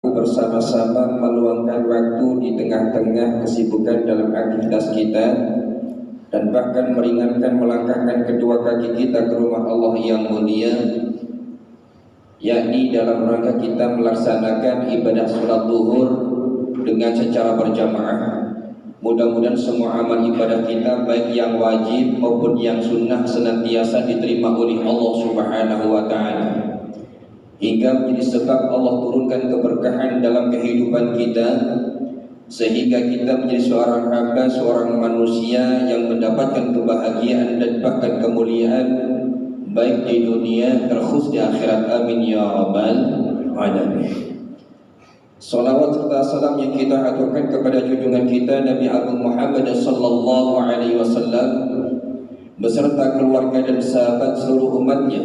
bersama-sama meluangkan waktu di tengah-tengah kesibukan dalam aktivitas kita dan bahkan meringankan melangkahkan kedua kaki kita ke rumah Allah yang mulia, yakni dalam rangka kita melaksanakan ibadah sholat zuhur dengan secara berjamaah. Mudah-mudahan semua amal ibadah kita baik yang wajib maupun yang sunnah senantiasa diterima oleh Allah Subhanahu wa Ta'ala, hingga menjadi sebab Allah turunkan keberkahan dalam kehidupan kita, sehingga kita menjadi seorang hamba, seorang manusia yang mendapatkan kebahagiaan dan bahkan kemuliaan baik di dunia terkhusus di akhirat. Amin ya rabbal alamin. Salawat serta salam yang kita aturkan kepada junjungan kita Nabi Agung Muhammad sallallahu alaihi wasallam beserta keluarga dan sahabat seluruh umatnya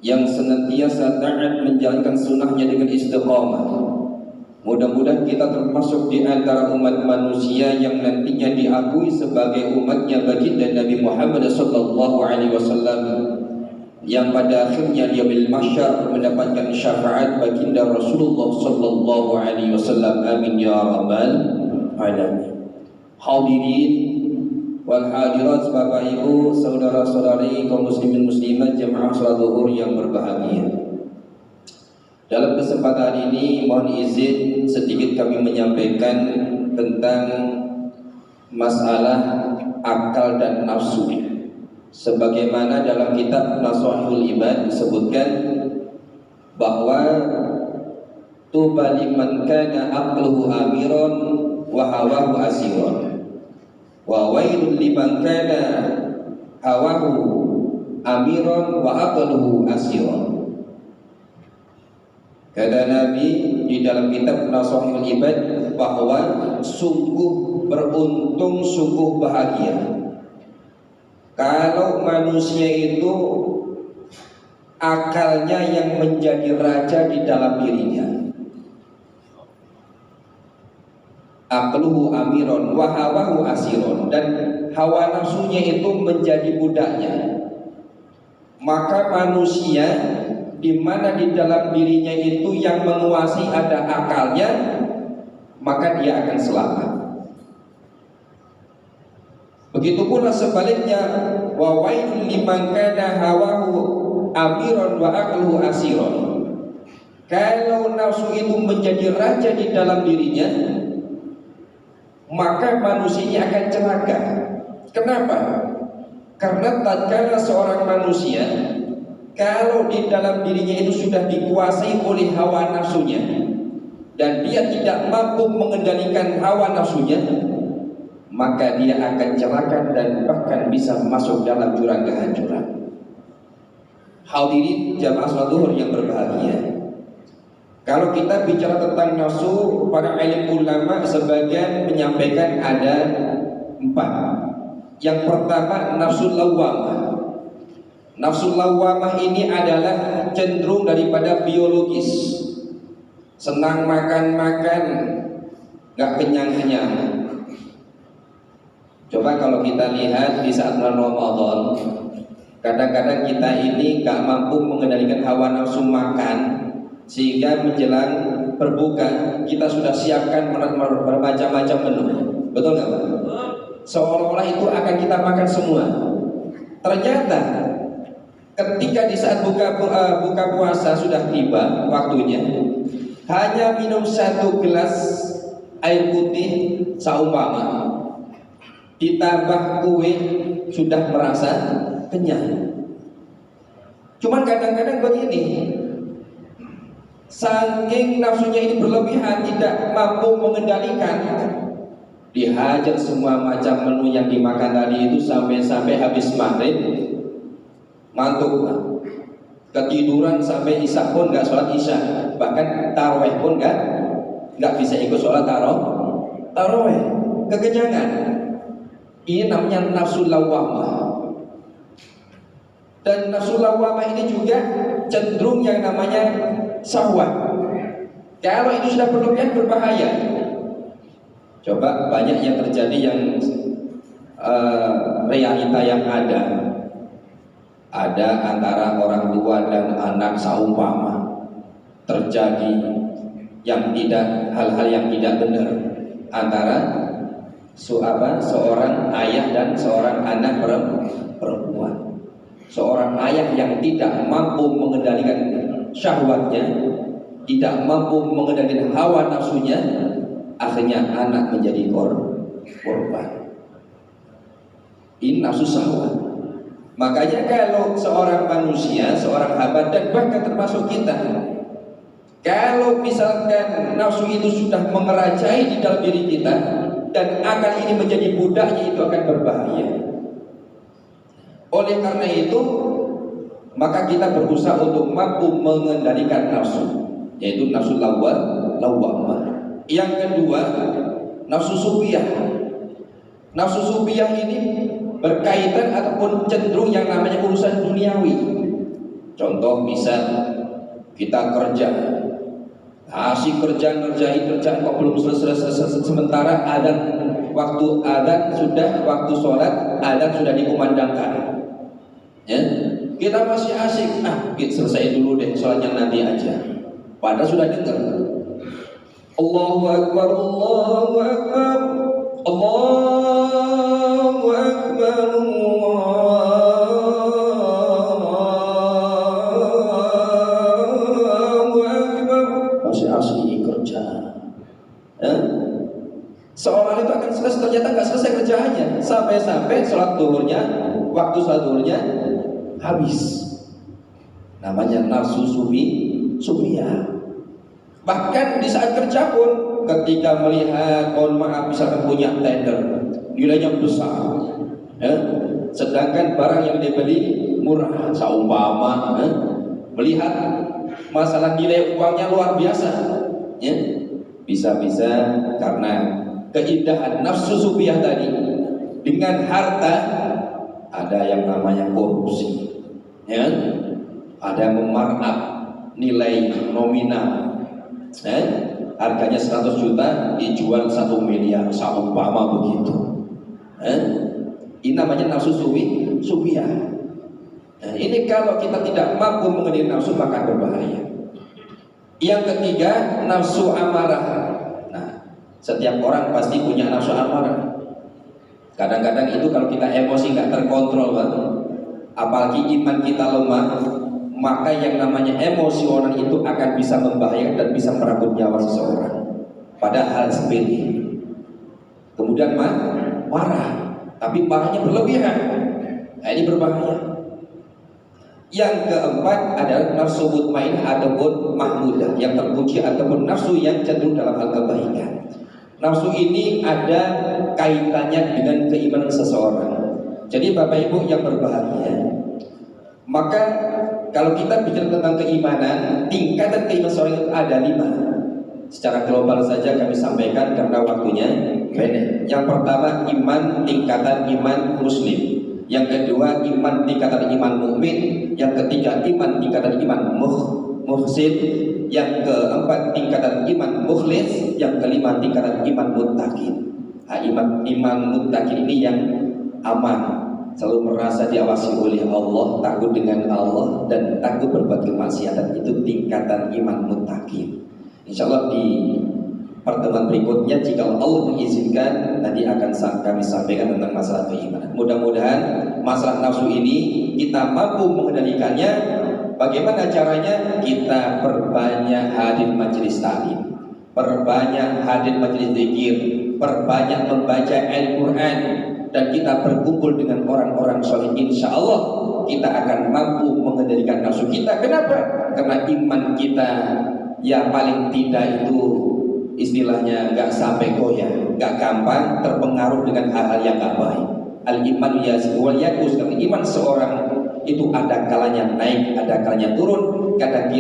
yang senantiasa taat menjalankan sunnahnya dengan istiqamah. Mudah-mudahan kita termasuk di antara umat manusia yang nantinya diakui sebagai umatnya baginda Nabi Muhammad sallallahu alaihi wasallam, yang pada akhirnya di yaumil mahsyar mendapatkan syafaat baginda Rasulullah sallallahu alaihi wasallam. Amin ya rabbal alamin. Hadirin wal hadirat, Bapak Ibu, saudara-saudari kaum muslimin muslimat jemaah salat zuhur yang berbahagia. Dalam kesempatan ini mohon izin sedikit kami menyampaikan tentang masalah akal dan nafsu. Sebagaimana dalam kitab Nashihul Ibad disebutkan bahwa tuba liman kana aqluhu amiron wa hawahu asiron, wa wailul liman kana hawahu amiron wa aqluhu asiron. Kata Nabi di dalam kitab Nashihul Ibad bahwa sungguh beruntung, sungguh bahagia kalau manusia itu akalnya yang menjadi raja di dalam dirinya. Aqluhu amiron wa hawahu asiron, dan hawa nafsunya itu menjadi budaknya. Maka manusia di mana di dalam dirinya itu yang menguasai ada akalnya, maka dia akan selamat. Begitu pula sebaliknya, wa wailul liman kana hawahu amiron wa aqluhu asiron. Kalau nafsu itu menjadi raja di dalam dirinya, maka manusianya akan celaka. Kenapa? Karena tatkala seorang manusia kalau di dalam dirinya itu sudah dikuasai oleh hawa nafsunya dan dia tidak mampu mengendalikan hawa nafsunya, maka dia akan celaka dan bahkan bisa masuk dalam jurang kehancuran. Hadirin jamaah salat zuhur yang berbahagia, kalau kita bicara tentang nafsu, para alim ulama sebagian menyampaikan ada 4. Yang pertama, nafsu lawwamah. Nafsu lawwamah ini adalah cenderung daripada biologis, senang makan-makan, gak kenyang-kenyang. Coba kalau kita lihat di saat bulan Ramadan, kadang-kadang kita ini gak mampu mengendalikan hawa nafsu makan, sehingga menjelang berbuka kita sudah siapkan bermacam-macam menu. Betul nggak Pak? Seolah-olah itu akan kita makan semua. Ternyata ketika di saat buka puasa sudah tiba waktunya, hanya minum 1 gelas air putih saumpama, ditambah kue sudah merasa kenyang. Cuman kadang-kadang begini, saking nafsunya ini berlebihan, tidak mampu mengendalikan, dihajar semua macam menu yang dimakan tadi itu sampai habis maghrib, mantuk, ketiduran sampai isya pun nggak sholat isya, bahkan taraweh pun nggak bisa ikut sholat taraweh, kekenyangan. Ini namanya nafsu lawwamah. Dan nafsu lawwamah ini juga cenderung yang namanya syahwat. Kalau itu sudah berlebihan berbahaya. Coba banyak yang terjadi yang realita yang ada antara orang tua dan anak saumpama terjadi hal-hal yang tidak benar antara seorang ayah dan seorang anak perempuan. Seorang ayah yang tidak mampu mengendalikan syahwatnya, tidak mampu mengendalikan hawa nafsunya, akhirnya anak menjadi korban. Ini nafsu syahwat. Makanya kalau seorang manusia, seorang hamba dan bahkan termasuk kita, kalau misalkan nafsu itu sudah mengerajai di dalam diri kita dan akal ini menjadi budaknya, itu akan berbahaya. Oleh karena itu, maka kita berusaha untuk mampu mengendalikan nafsu, yaitu nafsu lawwamah. Yang kedua, nafsu sufiyah. Nafsu sufiyah ini berkaitan ataupun cenderung yang namanya urusan duniawi. Contoh misal kita kerja, asik ngerjain kerjaan kok belum selesai, sementara waktu adzan sudah, waktu sholat adzan sudah dikumandangkan, ya, kita masih asik, selesai dulu deh sholatnya nanti aja, padahal sudah dengar Allahu Akbar, Allahu Akbar, Allahu Akbar, Allahu Akbar, masih asik kerja. Seorang itu akan selesai, ternyata nggak selesai kerjaannya, sampai sholat duhurnya, waktu sholat duhurnya habis. Namanya nafsu sufiyah. Bahkan di saat kerja pun, ketika melihat, mohon maaf, misalkan punya tender, nilainya besar, sedangkan barang yang dibeli murah, seumpama, melihat masalah nilai uangnya luar biasa, ya, bisa-bisa karena keindahan nafsu sufiyah tadi dengan harta, ada yang namanya korupsi, ya, ada yang memarkup nilai nominal. Harganya 100 juta dijual 1 miliar, seumpama begitu. Ini namanya nafsu sufiyah. Ini kalau kita tidak mampu mengendalikan nafsu, maka berbahaya. Yang ketiga, nafsu amarah. Nah, setiap orang pasti punya nafsu amarah. Kadang-kadang itu kalau kita emosi nggak terkontrol, apalagi iman kita lemah, maka yang namanya emosional itu akan bisa membahayakan dan bisa merenggut nyawa seseorang pada hal sepele. Kemudian marah, tapi marahnya berlebihan. Nah, ini berbahaya. Yang keempat adalah nafsu mutmainnah ataupun mahmudah, yang terpuji ataupun nafsu yang cenderung dalam hal kebaikan. Nafsu ini ada kaitannya dengan keimanan seseorang. Jadi Bapak Ibu yang berbahagia, maka kalau kita bicara tentang keimanan, tingkatan keimanan seorang itu ada 5. Secara global saja kami sampaikan karena waktunya pendek. Yang pertama, iman tingkatan iman muslim. Yang kedua, iman tingkatan iman mukmin. Yang ketiga, iman tingkatan iman muhsin. Yang keempat, tingkatan iman mukhlis. Yang kelima, tingkatan iman muttaqin. Iman muttaqin ini yang aman, selalu merasa diawasi oleh Allah, takut dengan Allah, dan takut berbuat kemaksiatan. Itu tingkatan iman muttaqin. Insyaallah di pertemuan berikutnya, jika Allah mengizinkan, nanti akan kami sampaikan tentang masalah keimanan. Mudah-mudahan masalah nafsu ini kita mampu mengendalikannya. Bagaimana caranya? Kita perbanyak hadir majelis taklim, perbanyak hadir majelis zikir, perbanyak membaca Al-Quran, dan kita berkumpul dengan orang-orang soleh. Insya Allah kita akan mampu mengendalikan nafsu kita. Kenapa? Karena iman kita ya paling tidak itu istilahnya nggak sampai goyah, nggak gampang terpengaruh dengan hal-hal yang nggak baik. Al-iman yazid wal yanqus. Iman seorang itu ada kalanya naik, ada kalanya turun. Kadang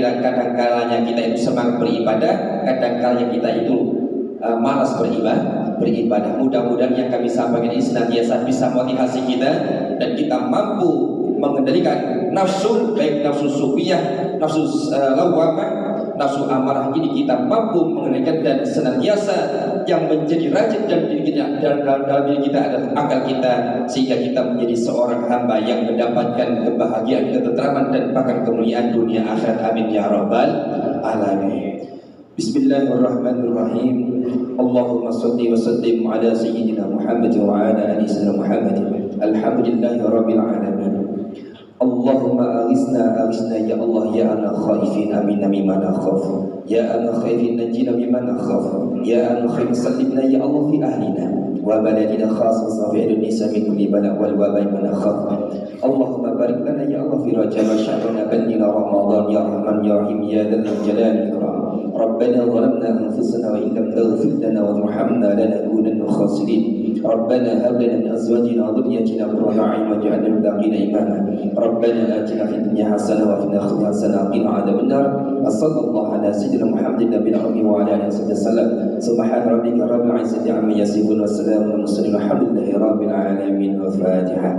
kalanya kita itu semangat beribadah, kadang kalanya kita itu malas beribadah. Mudah-mudahan yang kami sampaikan ini senantiasa bisa motivasi kita dan kita mampu mengendalikan nafsu, baik nafsu sufiyah, nafsu lawwamah, nafsu amarah ini kita mampu mengendalikan, dan senantiasa yang menjadi rajin dalam diri kita, dalam diri kita adalah akal kita, sehingga kita menjadi seorang hamba yang mendapatkan kebahagiaan, ketentraman, dan bahkan kemuliaan dunia akhirat. Amin ya rabbal alamin. Bismillahirrahmanirrahim. Allahumma salli wa sallim ala sayyidina Muhammad wa ala ali sayyidina Muhammad. Alhamdulillahi rabbil alamin. Allahumma aghithna ya Allah ya ana khaifin aminna mimma nakhaf. Ya ana khaifin najina mimma nakhaf. Ya ana khaifin sallimna ya Allah fi ahlina wa baladina khasatan fi Indonesia min kulli bala wal wabai ma nakhaf. Allahumma barik lana ya Allah fi Rajab wa Sya'ban balina Ramadan ya Rahman ya Rahim ya dzal jalali wal ikram. ربنا ظلمنا أنفسنا وإن لم تغفر لنا وترحمنا لنكونن من الخاسرين ربنا هب لنا من أزواجنا وذريتنا قرة أعين واجعلنا للمتقين إماما ربنا آتنا في الدنيا حسنة وفي الآخرة حسنة وقنا عذاب النار وصلى الله على سيدنا محمد النبي الأمي وعلى آله وصحبه وسلم سبحان ربك رب العزة عما يصفون وسلام على المرسلين والحمد لله رب العالمين والفاتحة.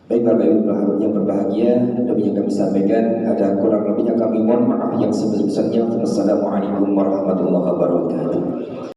Baik Bapak Ibu yang berbahagia, demikian kami sampaikan, ada kurang lebihnya kami mohon maaf yang sebesar-besarnya. Wassalamualaikum warahmatullahi wabarakatuh.